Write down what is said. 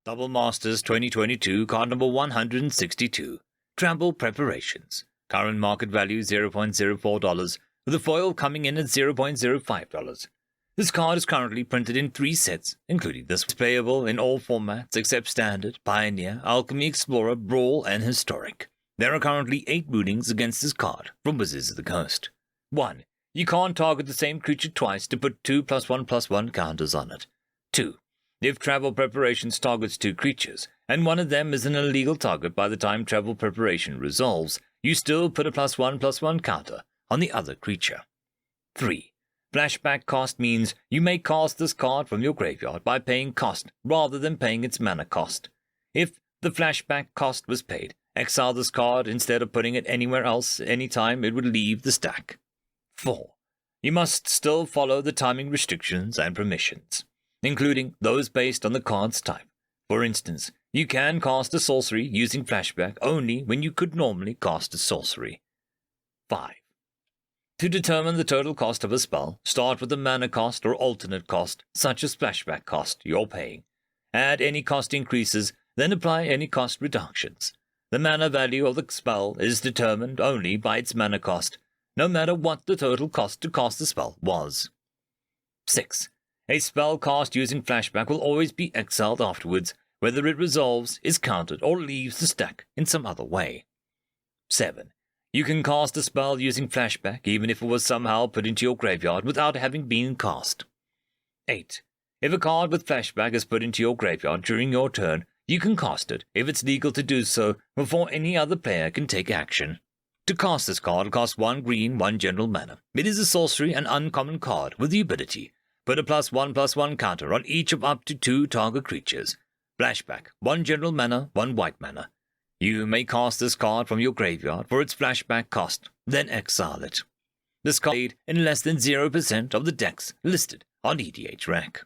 Double Masters 2022, card number 162. Trample Preparations. Current market value $0.04, with the foil coming in at $0.05. This card is currently printed in 3 sets, including this. It's playable in all formats except Standard, Pioneer, Alchemy Explorer, Brawl, and Historic. There are currently 8 rulings against this card from Wizards of the Coast. 1. You can't target the same creature twice to put 2+1/+1 counters on it. 2. If Travel Preparations targets 2 creatures, and one of them is an illegal target by the time Travel Preparation resolves, you still put a +1/+1 counter on the other creature. 3. Flashback cost means you may cast this card from your graveyard by paying cost rather than paying its mana cost. If the flashback cost was paid, exile this card instead of putting it anywhere else anytime it would leave the stack. 4. You must still follow the timing restrictions and permissions, including those based on the card's type. For instance, you can cast a sorcery using flashback only when you could normally cast a sorcery. 5. To determine the total cost of a spell, start with the mana cost or alternate cost, such as flashback cost, you're paying. Add any cost increases, then apply any cost reductions. The mana value of the spell is determined only by its mana cost, no matter what the total cost to cast the spell was. 6. A spell cast using flashback will always be exiled afterwards, whether it resolves, is countered, or leaves the stack in some other way. 7. You can cast a spell using flashback even if it was somehow put into your graveyard without having been cast. 8. If a card with flashback is put into your graveyard during your turn, you can cast it if it's legal to do so before any other player can take action. To cast this card, it costs 1 green, 1 general mana. It is a sorcery and uncommon card with the ability: put a +1/+1 counter on each of up to 2 target creatures. Flashback, 1 general mana, 1 white mana. You may cast this card from your graveyard for its flashback cost, then exile it. This card is played in less than 0% of the decks listed on EDH Rec.